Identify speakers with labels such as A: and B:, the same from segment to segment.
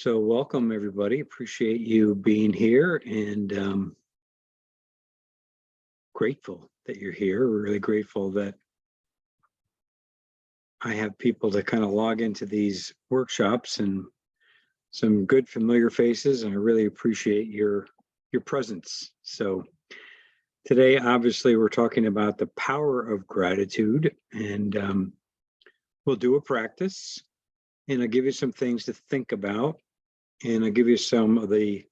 A: So welcome everybody. Appreciate you being here and grateful that you're here. We're really grateful that I have people to kind of log into these workshops and some good familiar faces, and I really appreciate your presence. So today, obviously, we're talking about the power of gratitude, and we'll do a practice, and I'll give you some things to think about, and I'll give you some of the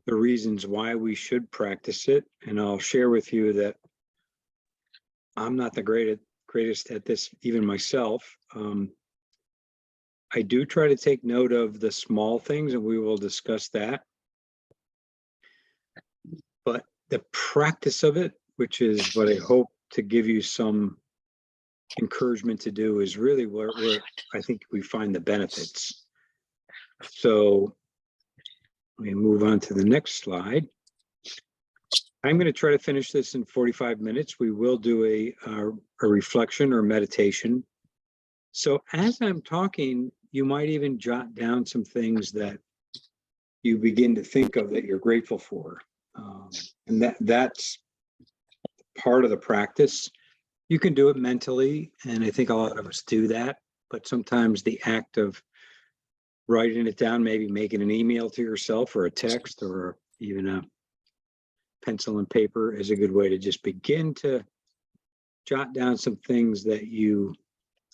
A: reasons why we should practice it. And I'll share with you that I'm not the greatest at this, even myself. I do try to take note of the small things, and we will discuss that. But the practice of it, which is what I hope to give you some encouragement to do, is really where I think we find the benefits. So let me move on to the next slide. I'm going to try to finish this in 45 minutes. We will do a reflection or meditation. So as I'm talking, you might even jot down some things that you begin to think of that you're grateful for. And that's part of the practice. You can do it mentally, and I think a lot of us do that, but sometimes the act of writing it down, maybe making an email to yourself or a text or even a pencil and paper, is a good way to just begin to jot down some things that you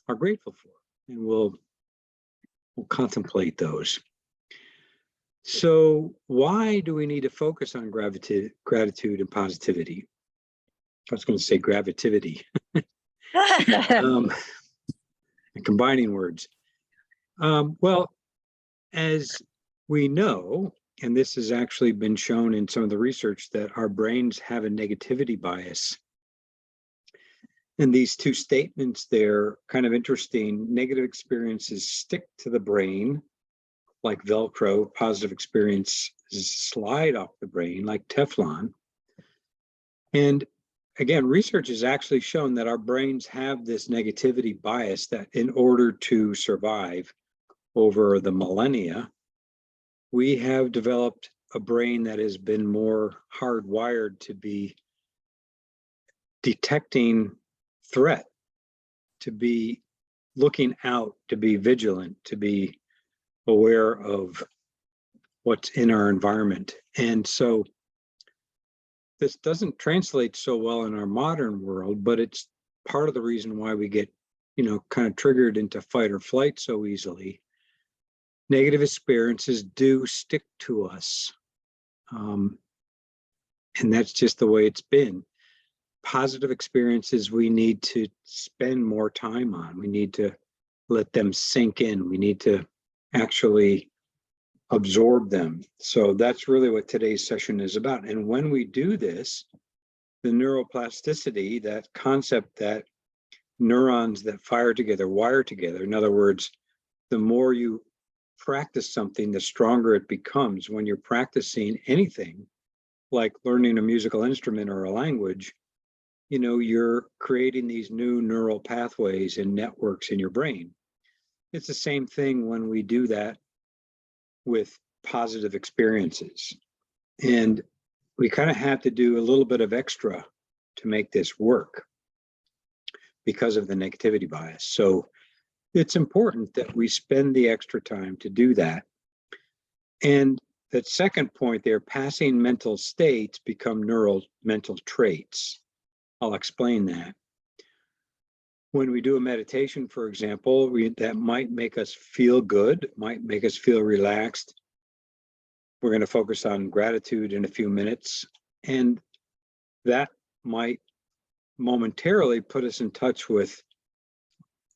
A: are grateful for, and we'll contemplate those. So why do we need to focus on gratitude and positivity? I was going to say gravitivity. Combining words. Well, as we know, and this has actually been shown in some of the research, that our brains have a negativity bias. And these two statements, they're kind of interesting. Negative experiences stick to the brain like Velcro. Positive experiences slide off the brain like Teflon. And again, research has actually shown that our brains have this negativity bias, that in order to survive over the millennia, we have developed a brain that has been more hardwired to be detecting threat, to be looking out, to be vigilant, to be aware of what's in our environment. And so this doesn't translate so well in our modern world, but it's part of the reason why we get, kind of triggered into fight or flight so easily. Negative experiences do stick to us. And that's just the way it's been. Positive experiences we need to spend more time on. We need to let them sink in. We need to actually absorb them. So that's really what today's session is about. And when we do this, the neuroplasticity, that concept that neurons that fire together wire together. In other words, the more you practice something, the stronger it becomes. When you're practicing anything, like learning a musical instrument or a language, you're creating these new neural pathways and networks in your brain. It's the same thing when we do that with positive experiences. And we kind of have to do a little bit of extra to make this work because of the negativity bias. So it's important that we spend the extra time to do that. And that second point there, passing mental states become mental traits. I'll explain that. When we do a meditation, for example, that might make us feel good, might make us feel relaxed. We're going to focus on gratitude in a few minutes, and that might momentarily put us in touch with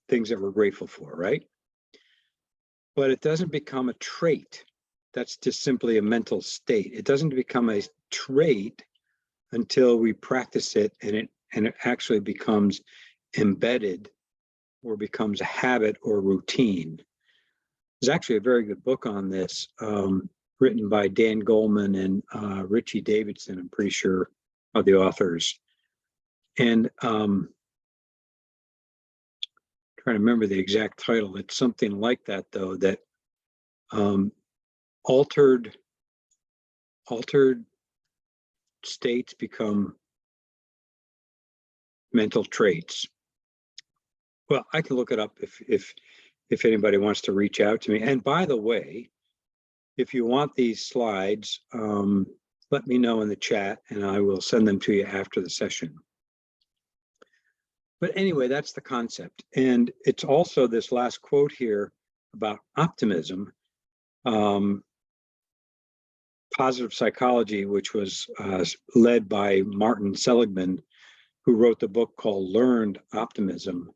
A: things that we're grateful for, right? But it doesn't become a trait. That's just simply a mental state. It doesn't become a trait until we practice it, and it actually becomes embedded or becomes a habit or routine. There's actually a very good book on this, written by Dan Goleman and Richie Davidson, I'm pretty sure, are the authors. And trying to remember the exact title. It's something like that, though, that altered states become mental traits. Well, I can look it up if anybody wants to reach out to me. And by the way, if you want these slides, let me know in the chat and I will send them to you after the session. But anyway, that's the concept. And it's also this last quote here about optimism. Positive psychology, which was led by Martin Seligman, who wrote the book called Learned Optimism,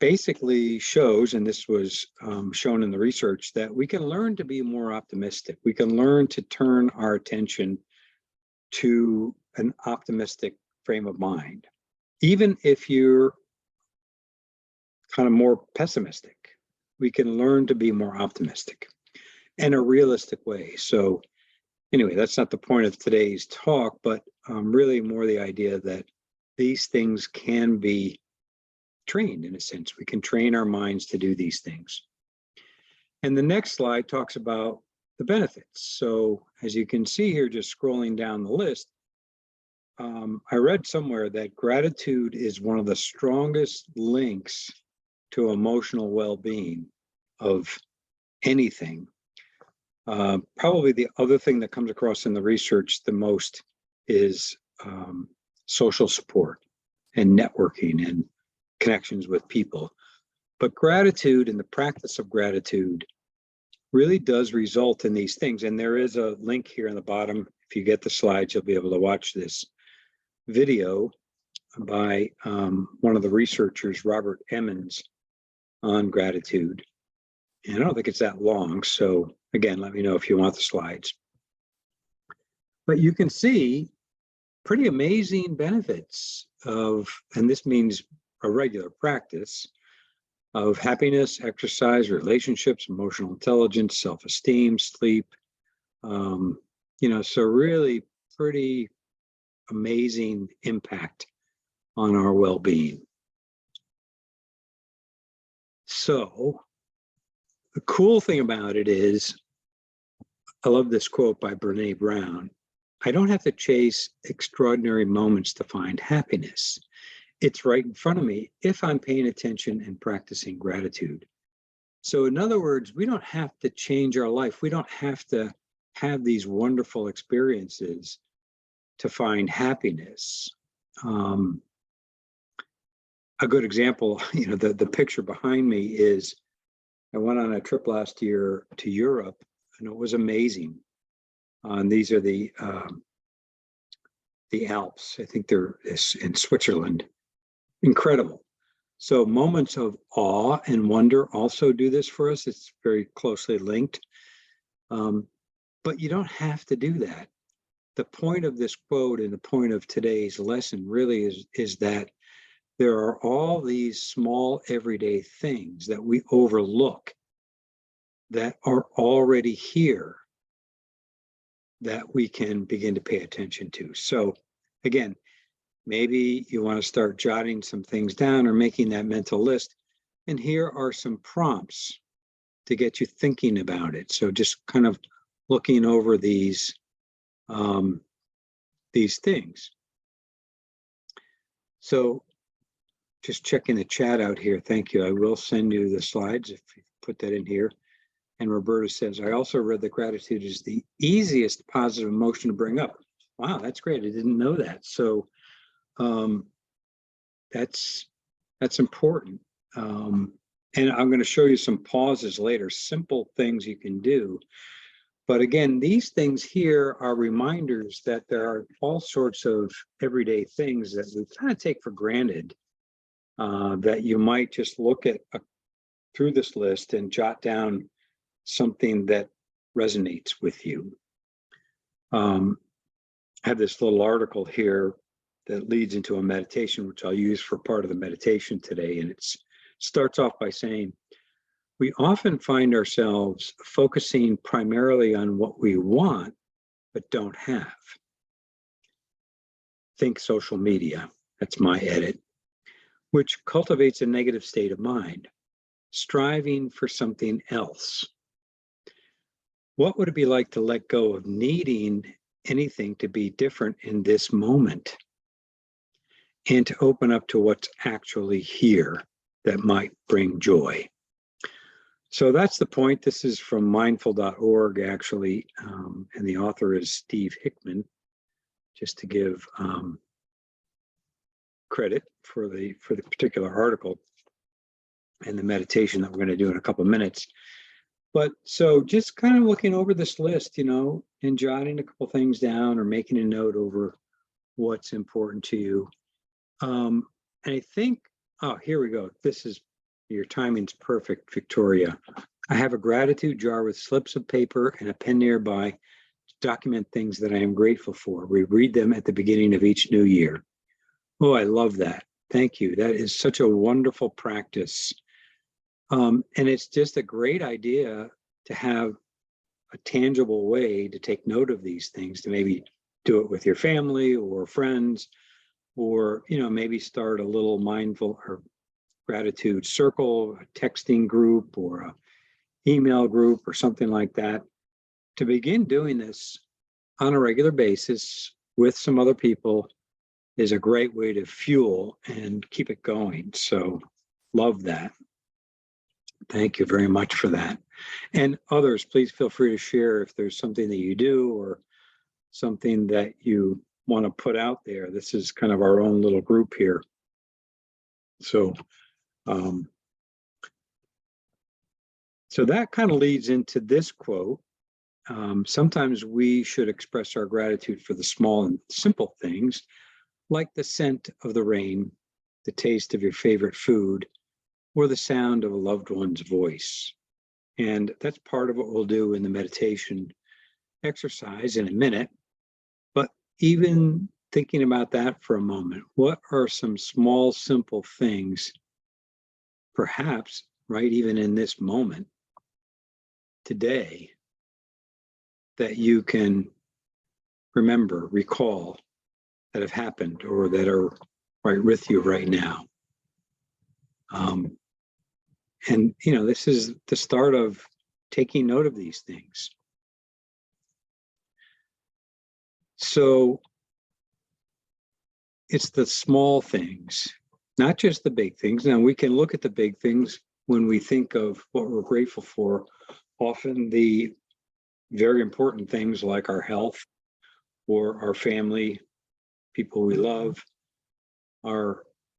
A: basically shows, and this was shown in the research, that we can learn to be more optimistic. We can learn to turn our attention to an optimistic frame of mind, even if you're kind of more pessimistic. We can learn to be more optimistic in a realistic way. So anyway, that's not the point of today's talk, but really more the idea that these things can be trained in a sense. We can train our minds to do these things. And the next slide talks about the benefits. So as you can see here, just scrolling down the list, I read somewhere that gratitude is one of the strongest links to emotional well-being of anything. Probably the other thing that comes across in the research the most is social support and networking and connections with people. But gratitude and the practice of gratitude really does result in these things. And there is a link here in the bottom. If you get the slides, you'll be able to watch this video by one of the researchers, Robert Emmons, on gratitude. And I don't think it's that long. So again, let me know if you want the slides. But you can see pretty amazing benefits of, and this means a regular practice, of happiness, exercise, relationships, emotional intelligence, self-esteem, sleep. So really pretty amazing impact on our well-being. So the cool thing about it is, I love this quote by Brene Brown, I don't have to chase extraordinary moments to find happiness. It's right in front of me if I'm paying attention and practicing gratitude. So in other words, we don't have to change our life. We don't have to have these wonderful experiences to find happiness. A good example, the picture behind me is, I went on a trip last year to Europe and it was amazing. And these are the Alps. I think they're in Switzerland. Incredible. So moments of awe and wonder also do this for us. It's very closely linked. But you don't have to do that. The point of this quote and the point of today's lesson really is that there are all these small everyday things that we overlook that are already here that we can begin to pay attention to. So again, maybe you want to start jotting some things down or making that mental list. And here are some prompts to get you thinking about it. So just kind of looking over these things. So just checking the chat out here. Thank you. I will send you the slides if you put that in here. And Roberta says, I also read that gratitude is the easiest positive emotion to bring up. Wow, that's great. I didn't know that. So that's important. And I'm going to show you some pauses later, simple things you can do. But again, these things here are reminders that there are all sorts of everyday things that we kind of take for granted, that you might just look at through this list and jot down something that resonates with you. I have this little article here that leads into a meditation, which I'll use for part of the meditation today. And it starts off by saying, we often find ourselves focusing primarily on what we want, but don't have. Think social media, that's my edit, which cultivates a negative state of mind, striving for something else. What would it be like to let go of needing anything to be different in this moment and to open up to what's actually here that might bring joy? So that's the point. This is from mindful.org, actually, and the author is Steve Hickman, just to give credit for the particular article and the meditation that we're going to do in a couple of minutes. But so just kind of looking over this list, and jotting a couple things down or making a note over what's important to you. And I think, oh, here we go. This is, your timing's perfect, Victoria. I have a gratitude jar with slips of paper and a pen nearby to document things that I am grateful for. We read them at the beginning of each new year. Oh, I love that. Thank you. That is such a wonderful practice. And it's just a great idea to have a tangible way to take note of these things, to maybe do it with your family or friends, or maybe start a little mindful or gratitude circle, a texting group or a email group or something like that, to begin doing this on a regular basis with some other people is a great way to fuel and keep it going. So love that. Thank you very much for that. And others, please feel free to share if there's something that you do or something that you want to put out there. This is kind of our own little group here. So, so that kind of leads into this quote. Sometimes we should express our gratitude for the small and simple things, like the scent of the rain, the taste of your favorite food, or the sound of a loved one's voice. And that's part of what we'll do in the meditation exercise in a minute. But even thinking about that for a moment, what are some small, simple things, perhaps, right, even in this moment today, that you can remember, recall, that have happened or that are right with you right now? And, this is the start of taking note of these things. So it's the small things, not just the big things. Now, we can look at the big things when we think of what we're grateful for. Often the very important things like our health or our family, people we love,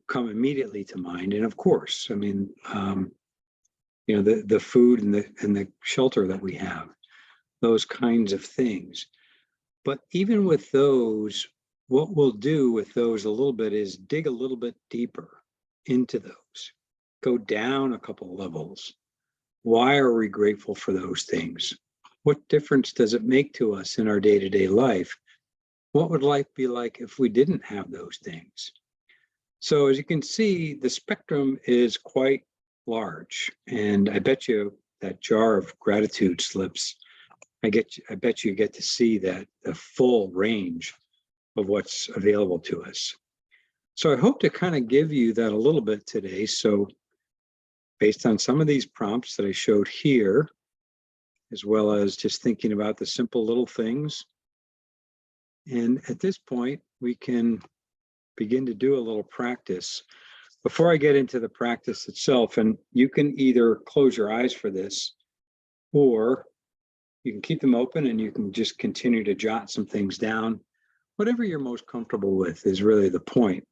A: come immediately to mind. And of course, I mean, the food and the shelter that we have, those kinds of things. But even with those, what we'll do with those a little bit is dig a little bit deeper into those, go down a couple levels. Why are we grateful for those things? What difference does it make to us in our day-to-day life? What would life be like if we didn't have those things? So as you can see, the spectrum is quite large. And I bet you that jar of gratitude slips, I bet you get to see that the full range of what's available to us. So I hope to kind of give you that a little bit today. So based on some of these prompts that I showed here, as well as just thinking about the simple little things. And at this point, we can begin to do a little practice. Before I get into the practice itself, and you can either close your eyes for this, or you can keep them open and you can just continue to jot some things down. Whatever you're most comfortable with is really the point.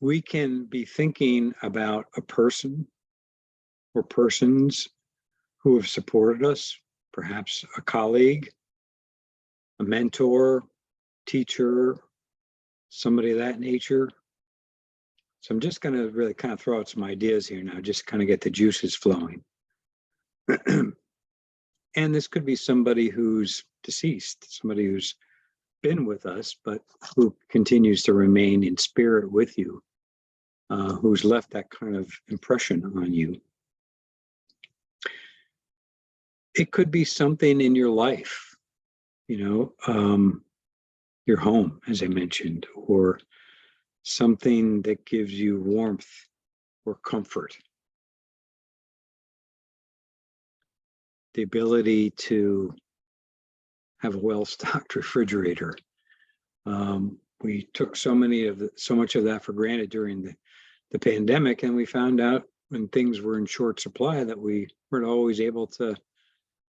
A: We can be thinking about a person or persons who have supported us, perhaps a colleague, a mentor, teacher, somebody of that nature. So I'm just going to really kind of throw out some ideas here now, just kind of get the juices flowing. And this could be somebody who's deceased, somebody who's been with us, but who continues to remain in spirit with you, who's left that kind of impression on you. It could be something in your life, your home, as I mentioned, or something that gives you warmth or comfort. the ability to have a well-stocked refrigerator. We took so much of that for granted during the pandemic, and we found out when things were in short supply that we weren't always able to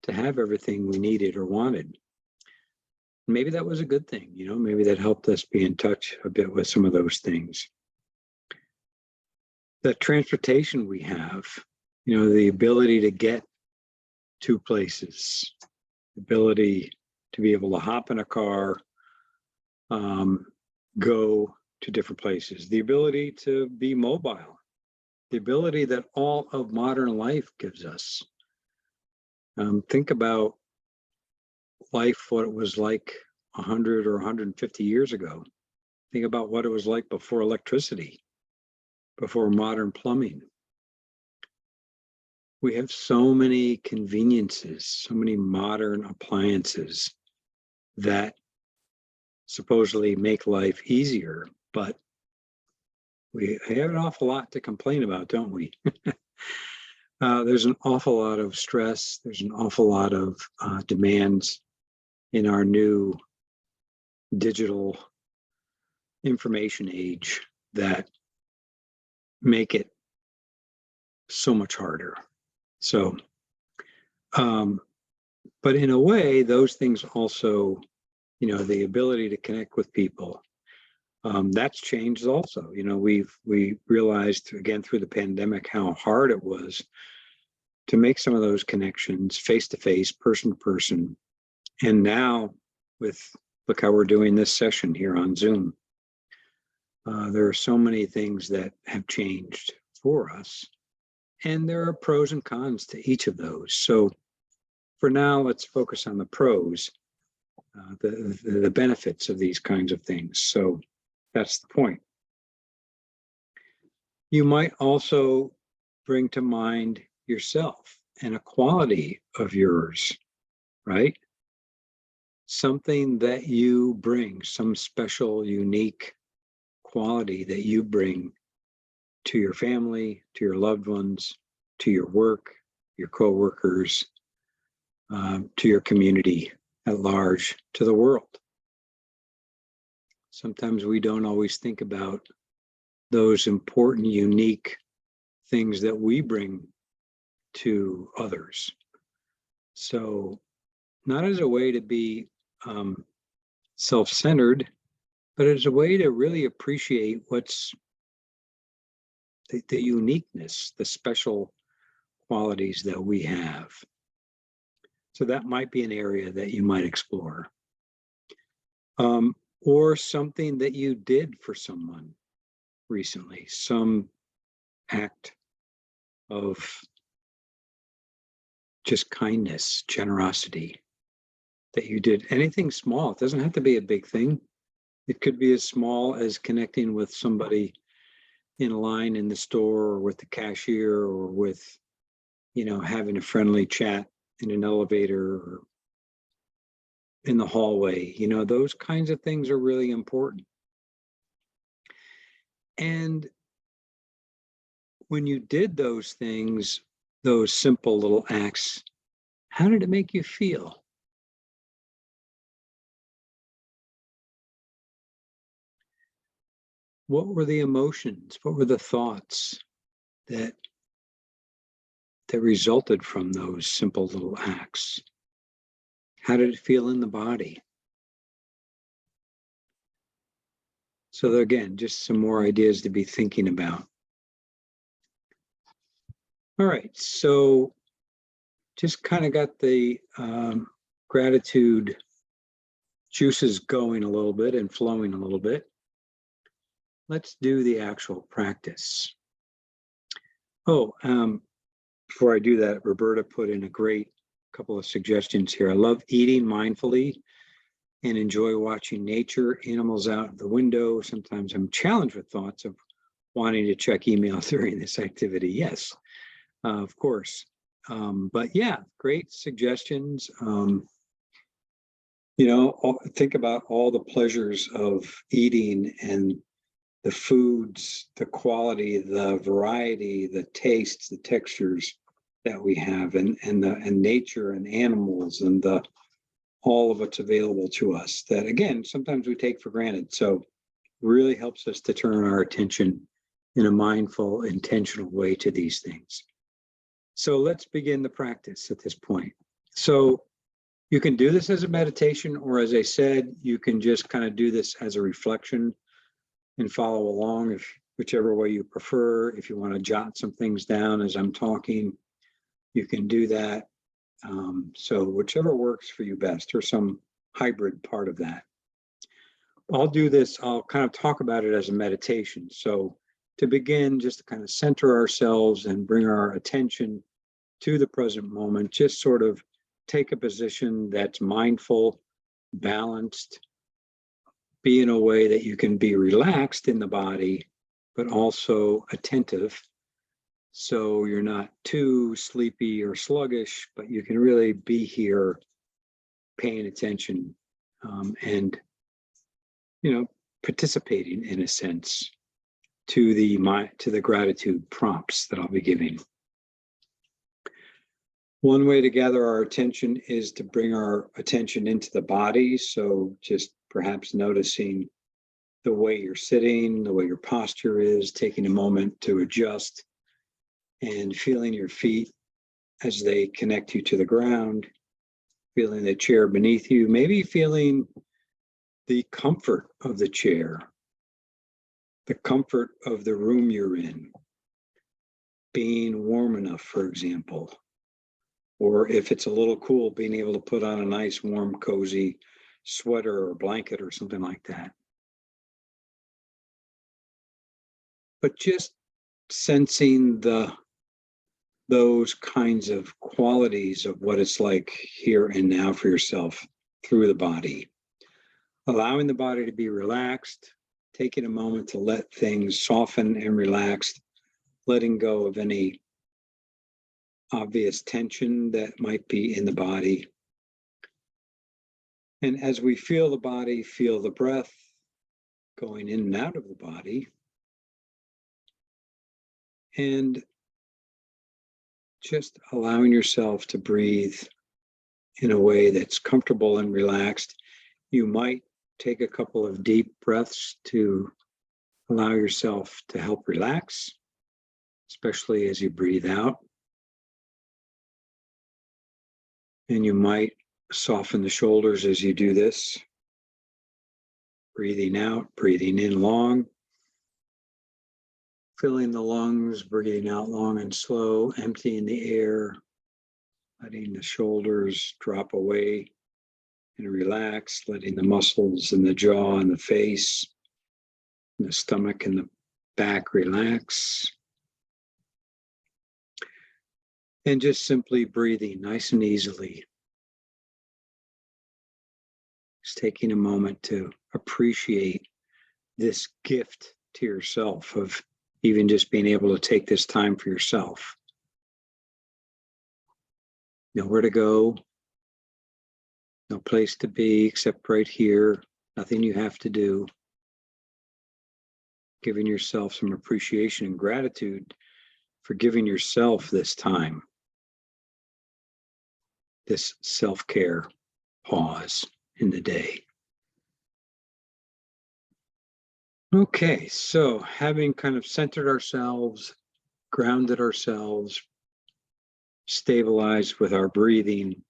A: have everything we needed or wanted. Maybe that was a good thing, maybe that helped us be in touch a bit with some of those things. The transportation we have, the ability to get to places, the ability to be able to hop in a car, go to different places, the ability to be mobile, the ability that all of modern life gives us. Think about life, what it was like 100 or 150 years ago. Think about what it was like before electricity, before modern plumbing. We have so many conveniences, so many modern appliances that supposedly make life easier, but we have an awful lot to complain about, don't we? There's an awful lot of stress. There's an awful lot of demands in our new digital information age that make it so much harder. So, but in a way, those things also, the ability to connect with people, that's changed also. We realized again through the pandemic how hard it was to make some of those connections face to face, person to person. And now look how we're doing this session here on Zoom. There are so many things that have changed for us, and there are pros and cons to each of those. So for now, let's focus on the pros, the benefits of these kinds of things. So that's the point. You might also bring to mind yourself and a quality of yours, right? Something that you bring, some special, unique quality that you bring to your family, to your loved ones, to your work, your coworkers, to your community at large, to the world. Sometimes we don't always think about those important, unique things that we bring to others. So not as a way to be self-centered, but as a way to really appreciate what's the uniqueness, the special qualities that we have. So that might be an area that you might explore. Or something that you did for someone recently, some act of just kindness, generosity that you did. Anything small, it doesn't have to be a big thing. It could be as small as connecting with somebody in line in the store, or with the cashier, or with, having a friendly chat in an elevator or in the hallway. Those kinds of things are really important. And when you did those things, those simple little acts, how did it make you feel? What were the emotions? What were the thoughts that resulted from those simple little acts? How did it feel in the body? So again, just some more ideas to be thinking about. All right, so just kind of got the gratitude juices going a little bit and flowing a little bit. Let's do the actual practice. Oh, before I do that, Roberta put in a great couple of suggestions here. I love eating mindfully and enjoy watching nature, animals out the window. Sometimes I'm challenged with thoughts of wanting to check email during this activity. Yes, of course. But yeah, great suggestions. Think about all the pleasures of eating and the foods, the quality, the variety, the tastes, the textures, that we have, and nature and animals and all of what's available to us that, again, sometimes we take for granted. So really helps us to turn our attention in a mindful, intentional way to these things. So let's begin the practice at this point. So you can do this as a meditation, or as I said, you can just kind of do this as a reflection and follow along, if whichever way you prefer. If you want to jot some things down as I'm talking, you can do that. So whichever works for you best, or some hybrid part of that. I'll do this, I'll kind of talk about it as a meditation. So to begin, just to kind of center ourselves and bring our attention to the present moment, just sort of take a position that's mindful, balanced, be in a way that you can be relaxed in the body, but also attentive. So you're not too sleepy or sluggish, but you can really be here paying attention, and, participating in a sense to the gratitude prompts that I'll be giving. One way to gather our attention is to bring our attention into the body. So just perhaps noticing the way you're sitting, the way your posture is, taking a moment to adjust and feeling your feet as they connect you to the ground, feeling the chair beneath you, maybe feeling the comfort of the chair, the comfort of the room you're in, being warm enough, for example. Or if it's a little cool, being able to put on a nice, warm, cozy sweater or blanket or something like that. But just sensing those kinds of qualities of what it's like here and now for yourself through the body. Allowing the body to be relaxed, taking a moment to let things soften and relax, letting go of any obvious tension that might be in the body. And as we feel the body, feel the breath going in and out of the body. And just allowing yourself to breathe in a way that's comfortable and relaxed. You might take a couple of deep breaths to allow yourself to help relax, especially as you breathe out. And you might soften the shoulders as you do this. Breathing out, breathing in long. Filling the lungs, breathing out long and slow, emptying the air, letting the shoulders drop away and relax, letting the muscles in the jaw and the face, and the stomach and the back relax. And just simply breathing nice and easily. Just taking a moment to appreciate this gift to yourself of even just being able to take this time for yourself. Nowhere to go, no place to be except right here, nothing you have to do. Giving yourself some appreciation and gratitude for giving yourself this time, this self-care pause in the day. Okay, so having kind of centered ourselves, grounded ourselves, stabilized with our breathing.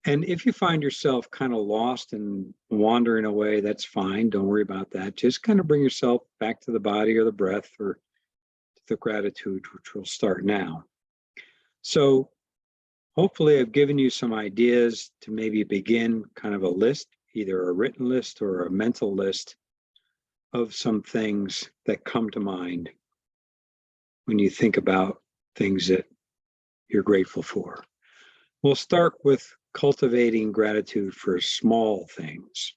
A: And if you find yourself kind of lost and wandering away, that's fine. Don't worry about that. Just kind of bring yourself back to the body or the breath or the gratitude, which will start now. So hopefully I've given you some ideas to maybe begin kind of a list, either a written list or a mental list of some things that come to mind when you think about things that you're grateful for. We'll start with cultivating gratitude for small things.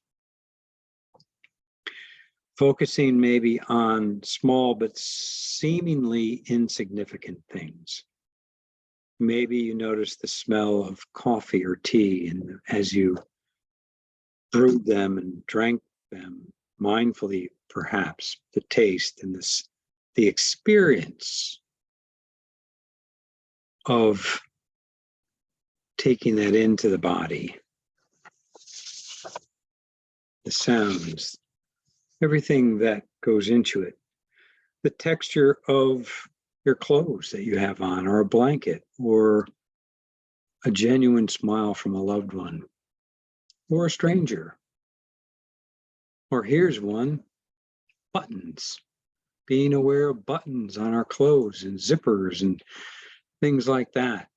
A: Focusing maybe on small but seemingly insignificant things. Maybe you notice the smell of coffee or tea, and as you brewed them and drank them mindfully, perhaps the taste and the experience of taking that into the body, the sounds, everything that goes into it, the texture of your clothes that you have on, or a blanket, or a genuine smile from a loved one, or a stranger. Or here's one, buttons, being aware of buttons on our clothes and zippers and things like that.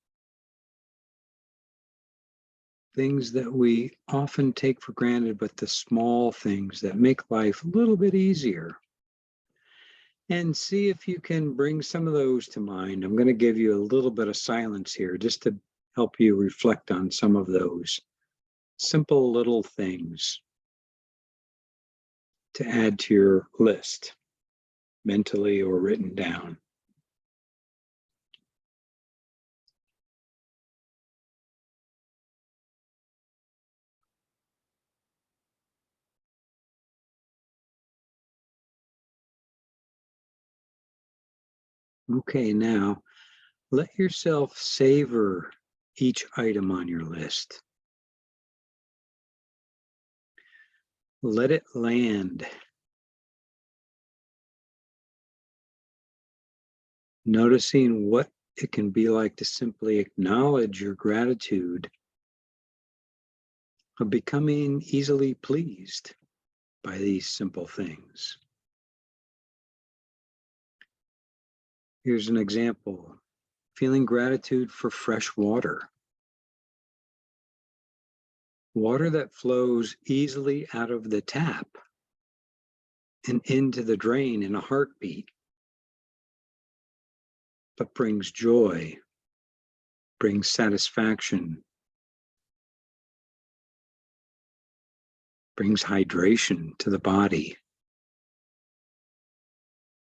A: Things that we often take for granted, but the small things that make life a little bit easier. And see if you can bring some of those to mind. I'm going to give you a little bit of silence here just to help you reflect on some of those simple little things to add to your list, mentally or written down. Okay, now let yourself savor each item on your list. Let it land. Noticing what it can be like to simply acknowledge your gratitude of becoming easily pleased by these simple things. Here's an example. Feeling gratitude for fresh water. Water that flows easily out of the tap and into the drain in a heartbeat, but brings joy, brings satisfaction, brings hydration to the body,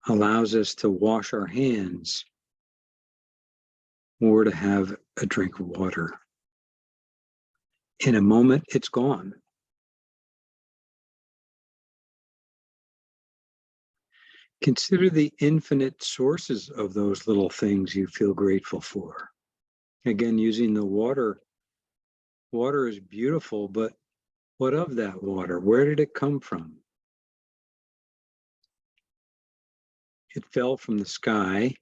A: allows us to wash our hands or to have a drink of water. In a moment, it's gone. Consider the infinite sources of those little things you feel grateful for. Again, using the water. Water is beautiful, but what of that water? Where did it come from? It fell from the sky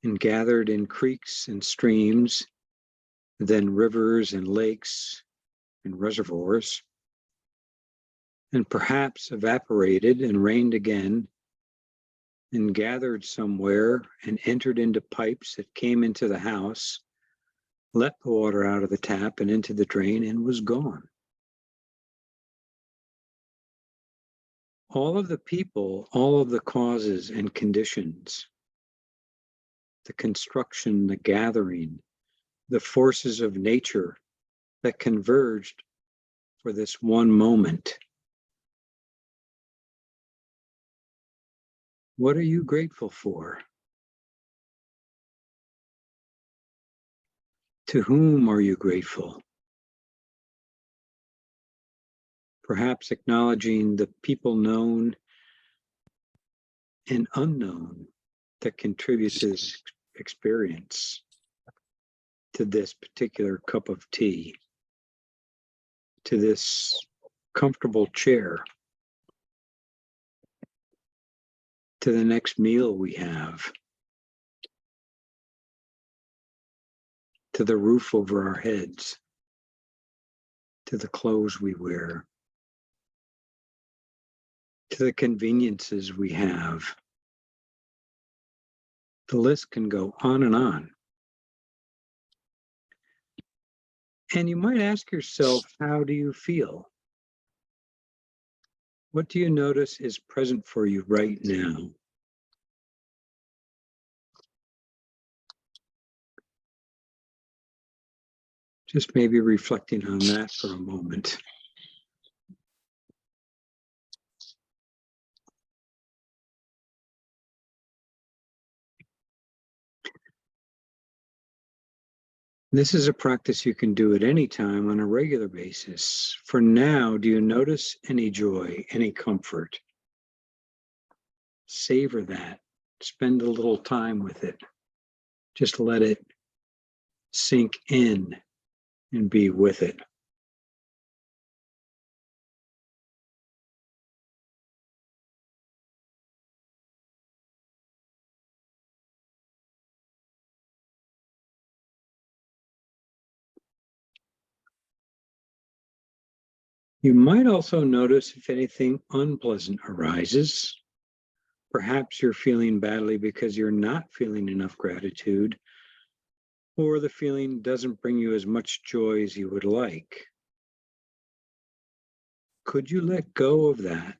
A: and gathered in creeks and streams, then rivers and lakes and reservoirs, and perhaps evaporated and rained again, and gathered somewhere and entered into pipes that came into the house, let the water out of the tap and into the drain, and was gone. All of the people, all of the causes and conditions, the construction, the gathering, the forces of nature that converged for this one moment. What are you grateful for? To whom are you grateful? Perhaps acknowledging the people known and unknown that contribute to this experience, to this particular cup of tea, to this comfortable chair, to the next meal we have, to the roof over our heads, to the clothes we wear, to the conveniences we have. The list can go on and on. And you might ask yourself, how do you feel? What do you notice is present for you right now? Just maybe reflecting on that for a moment. This is a practice you can do at any time on a regular basis. For now, do you notice any joy, any comfort? Savor that. Spend a little time with it. Just let it sink in and be with it. You might also notice if anything unpleasant arises. Perhaps you're feeling badly because you're not feeling enough gratitude, or the feeling doesn't bring you as much joy as you would like. Could you let go of that?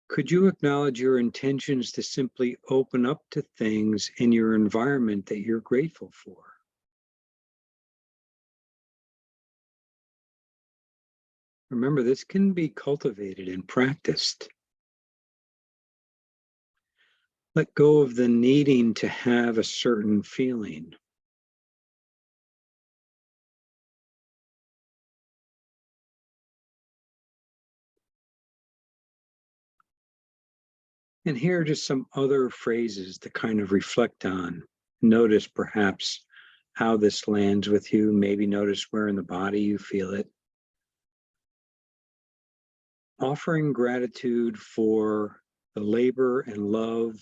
A: Could you acknowledge your intentions to simply open up to things in your environment that you're grateful for? Remember, this can be cultivated and practiced. Let go of the needing to have a certain feeling. And here are just some other phrases to kind of reflect on. Notice perhaps how this lands with you. Maybe notice where in the body you feel it. Offering gratitude for the labor and love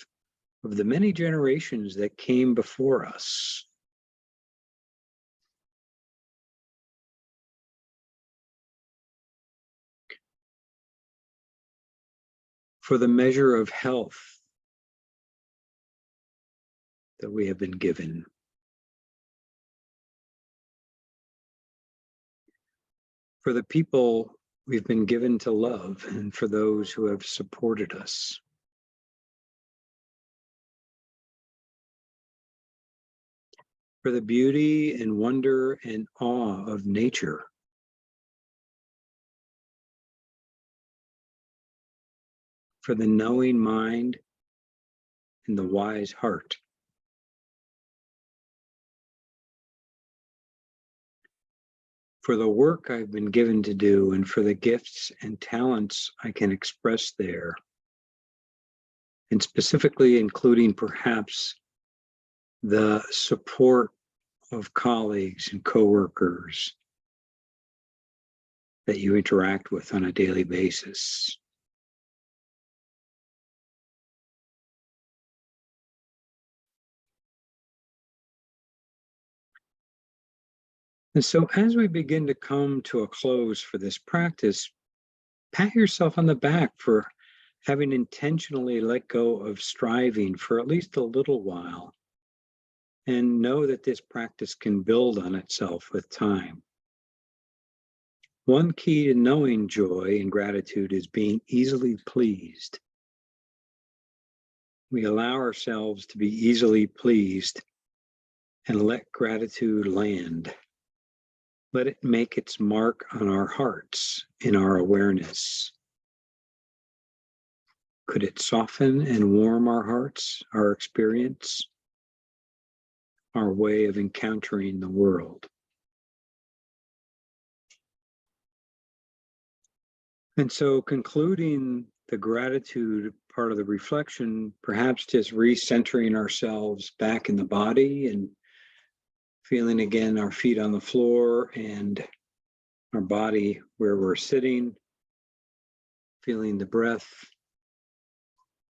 A: of the many generations that came before us. For the measure of health that we have been given. For the people we've been given to love, and for those who have supported us. For the beauty and wonder and awe of nature. For the knowing mind and the wise heart. For the work I've been given to do, and for the gifts and talents I can express there. And specifically including perhaps the support of colleagues and coworkers that you interact with on a daily basis. And so as we begin to come to a close for this practice, pat yourself on the back for having intentionally let go of striving for at least a little while. And know that this practice can build on itself with time. One key to knowing joy and gratitude is being easily pleased. We allow ourselves to be easily pleased and let gratitude land. Let it make its mark on our hearts, in our awareness. Could it soften and warm our hearts, our experience, our way of encountering the world? And so, concluding the gratitude part of the reflection, perhaps just recentering ourselves back in the body and feeling again our feet on the floor and our body where we're sitting, feeling the breath,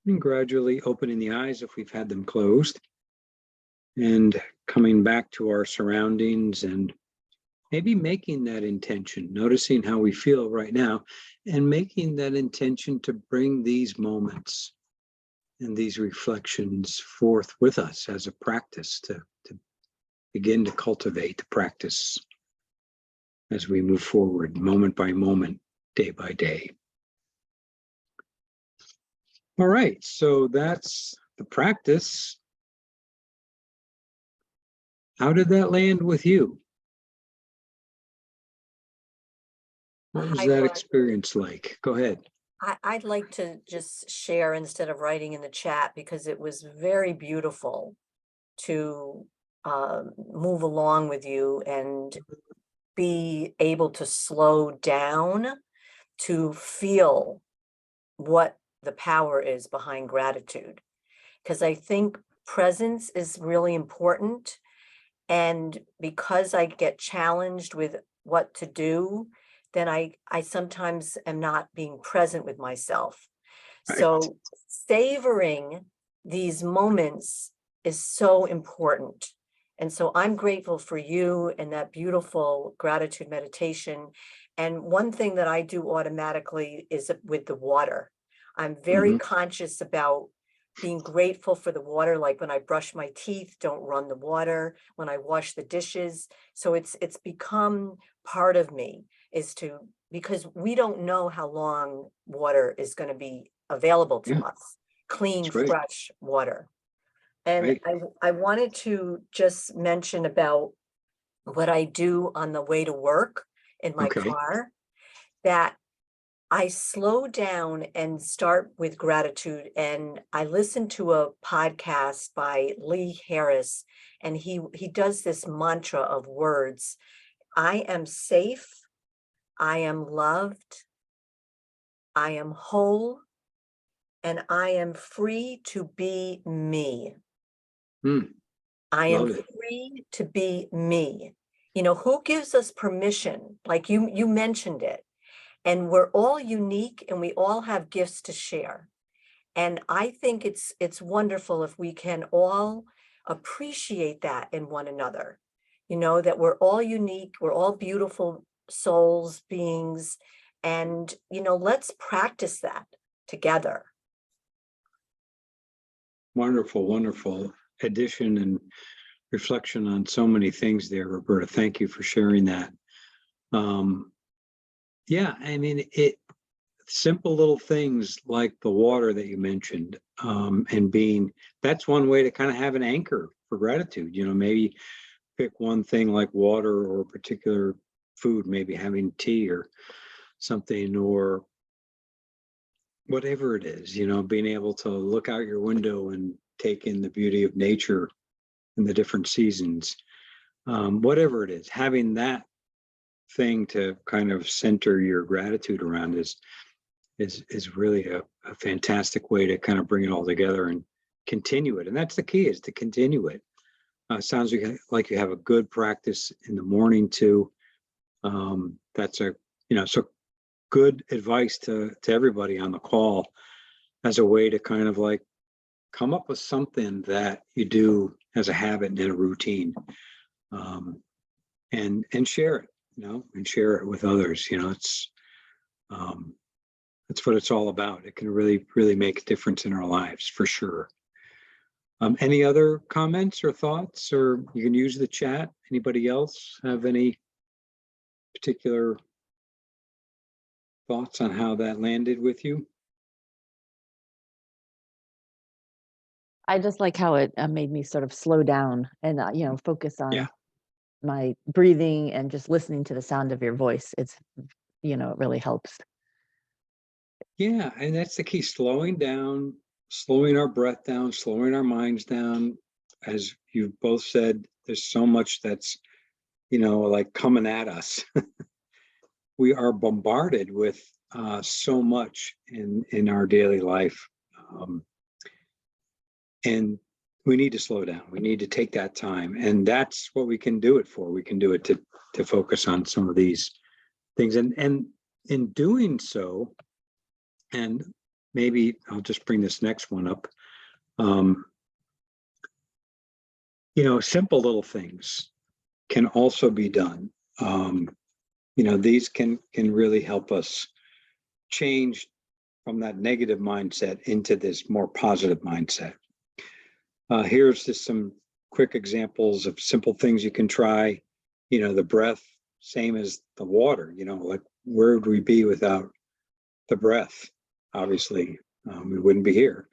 A: and gradually opening the eyes if we've had them closed, and coming back to our surroundings and maybe making that intention, noticing how we feel right now, and making that intention to bring these moments and these reflections forth with us as a practice to begin to cultivate the practice as we move forward, moment by moment, day by day. All right, so that's the practice. How did that land with you? What was
B: Hi,
A: that
B: Glenn.
A: experience like? Go ahead.
B: I'd like to just share instead of writing in the chat because it was very beautiful to move along with you and be able to slow down to feel what the power is behind gratitude. Because I think presence is really important. And because I get challenged with what to do, then I sometimes am not being present with myself.
A: Right.
B: So savoring these moments is so important. And so I'm grateful for you and that beautiful gratitude meditation. And one thing that I do automatically is with the water. I'm very
A: Mhm.
B: conscious about being grateful for the water, like when I brush my teeth, don't run the water, when I wash the dishes. So it's become part of me, is to, because we don't know how long water is going to be available to
A: Yeah,
B: us, clean,
A: that's right.
B: fresh water. And
A: Right.
B: I wanted to just mention about what I do on the way to work in my
A: Okay.
B: car, that I slow down and start with gratitude. And I listen to a podcast by Lee Harris, and he does this mantra of words. I am safe, I am loved, I am whole, and I am free to be me.
A: Mm,
B: I am
A: love it.
B: free to be me. You know, who gives us permission? Like you mentioned it. And we're all unique and we all have gifts to share. And I think it's wonderful if we can all appreciate that in one another. You know, that we're all unique, we're all beautiful souls, beings, and you know, let's practice that together.
A: Wonderful, wonderful addition and reflection on so many things there, Roberta. Thank you for sharing that. Um, yeah, I mean, it simple little things like the water that you mentioned, and being that's one way to kind of have an anchor for gratitude. You know, maybe pick one thing like water or a particular food, maybe having tea or something, or whatever it is, you know, being able to look out your window and take in the beauty of nature and the different seasons. Whatever it is, having that thing to kind of center your gratitude around is really a fantastic way to kind of bring it all together and continue it. And that's the key, is to continue it. Sounds like you have a good practice in the morning too. That's a, you know, so good advice to everybody on the call, as a way to kind of like come up with something that you do as a habit and a routine, um, and share it, you know, and share it with others. You know, um, that's what it's all about. It can really make a difference in our lives for sure. Any other comments or thoughts, or you can use the chat. Anybody else have any particular thoughts on how that landed with you?
C: I just like how it made me sort of slow down and, focus
A: Yeah.
C: on my breathing and just listening to the sound of your voice. It really helps.
A: Yeah, and that's the key, slowing down, slowing our breath down, slowing our minds down. As you've both said, there's so much that's, you know, like coming at us. We are bombarded with so much in our daily life. Um, and we need to slow down. We need to take that time. And that's what we can do it for. We can do it to focus on some of these things. And in doing so, and maybe I'll just bring this next one up. Um, you know, simple little things can also be done. You know, these can really help us change from that negative mindset into this more positive mindset. Here's just some quick examples of simple things you can try. You know, the breath, same as the water. You know, like where would we be without the breath? Obviously, we wouldn't be here.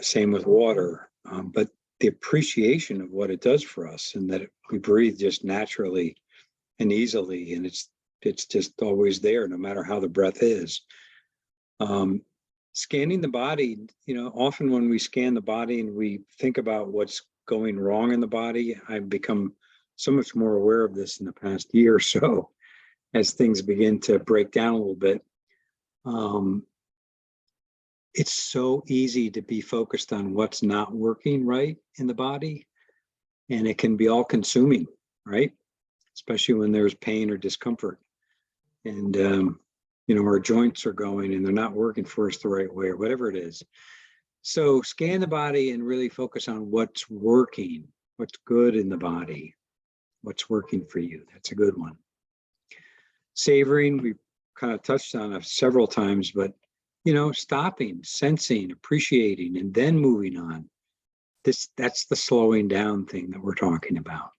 A: Same with water, but the appreciation of what it does for us, and that we breathe just naturally and easily, and it's just always there, no matter how the breath is. Um, Scanning the body, you know, often when we scan the body and we think about what's going wrong in the body, I've become so much more aware of this in the past year or so, as things begin to break down a little bit. Um, it's so easy to be focused on what's not working right in the body, and it can be all consuming, right? Especially when there's pain or discomfort. And, our joints are going and they're not working for us the right way or whatever it is. So scan the body and really focus on what's working, what's good in the body, what's working for you. That's a good one. Savoring, we kind of touched on it several times, but, stopping, sensing, appreciating, and then moving on. That's the slowing down thing that we're talking about.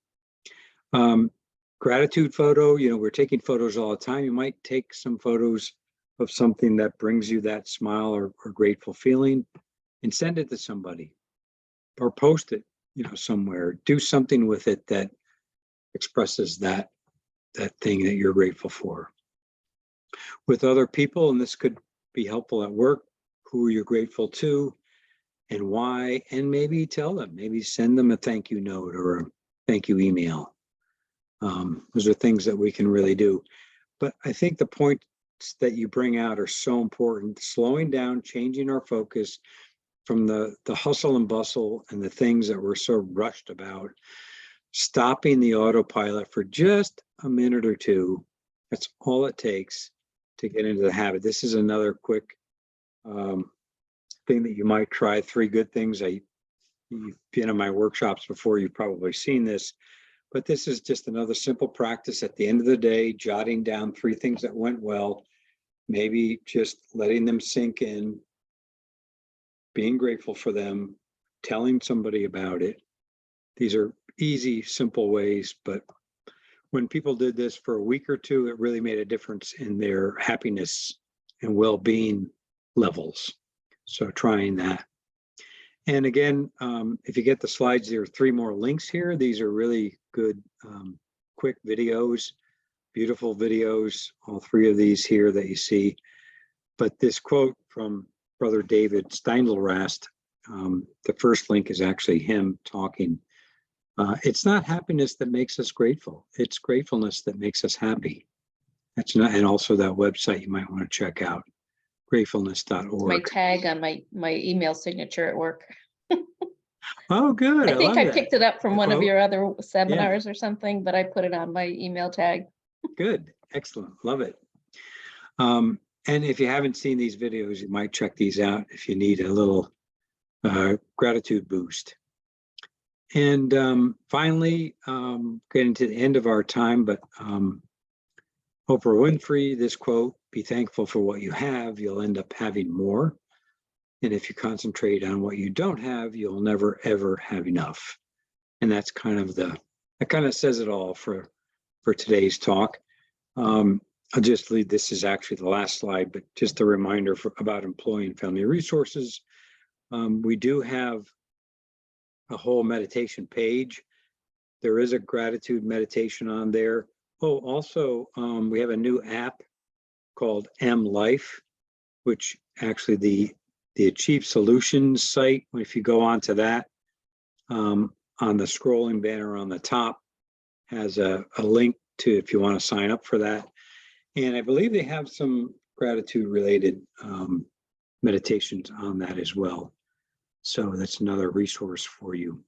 A: Gratitude photo, we're taking photos all the time. You might take some photos of something that brings you that smile or grateful feeling and send it to somebody or post it, somewhere. Do something with it that expresses that thing that you're grateful for. With other people, and this could be helpful at work, who you're grateful to and why, and maybe tell them, maybe send them a thank you note or a thank you email. Those are things that we can really do. But I think the points that you bring out are so important. Slowing down, changing our focus from the hustle and bustle and the things that we're so rushed about, stopping the autopilot for just a minute or two. That's all it takes to get into the habit. This is another quick thing that you might try. 3 good things. You've been in my workshops before, you've probably seen this. But this is just another simple practice at the end of the day, jotting down 3 things that went well, maybe just letting them sink in, being grateful for them, telling somebody about it. These are easy, simple ways, but when people did this for a week or 2, it really made a difference in their happiness and well-being levels. So trying that. And again, if you get the slides, there are 3 more links here. These are really good, quick videos, beautiful videos, all 3 of these here that you see. But this quote from Brother David Steindl-Rast, the first link is actually him talking. It's not happiness that makes us grateful. It's gratefulness that makes us happy. That's not, and also that website you might want to check out, gratefulness.org.
D: My tag on my email signature at work.
A: Oh, good.
D: I think
A: love
D: I
A: that.
D: picked it up from
A: The
D: one of
A: quote?
D: your other seminars or something, but I put it on my email tag.
A: Good. Excellent. Love it. And if you haven't seen these videos, you might check these out if you need a little gratitude boost. And finally, getting to the end of our time, but Oprah Winfrey, this quote, be thankful for what you have, you'll end up having more. And if you concentrate on what you don't have, you'll never, ever have enough. And that's that kind of says it all for today's talk. I'll just leave, this is actually the last slide, but just a reminder about employee and family resources. We do have a whole meditation page. There is a gratitude meditation on there. Oh, also, we have a new app called M Life, which actually the Achieve Solutions site, if you go onto that, on the scrolling banner on the top, has a link to if you want to sign up for that. And I believe they have some gratitude related meditations on that as well. So that's another resource for you.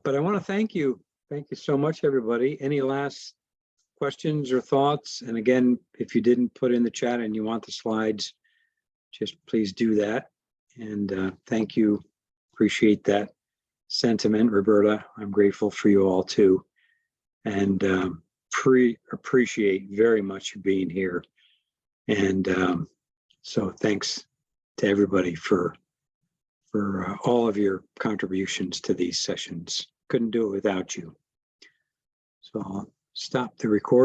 A: But I want to thank you. Thank you so much, everybody. Any last questions or thoughts? And again, if you didn't put in the chat and you want the slides, just please do that. And thank you. Appreciate that sentiment, Roberta. I'm grateful for you all too. And appreciate very much you being here. And so thanks to everybody for all of your contributions to these sessions. Couldn't do it without you. So I'll stop the recording.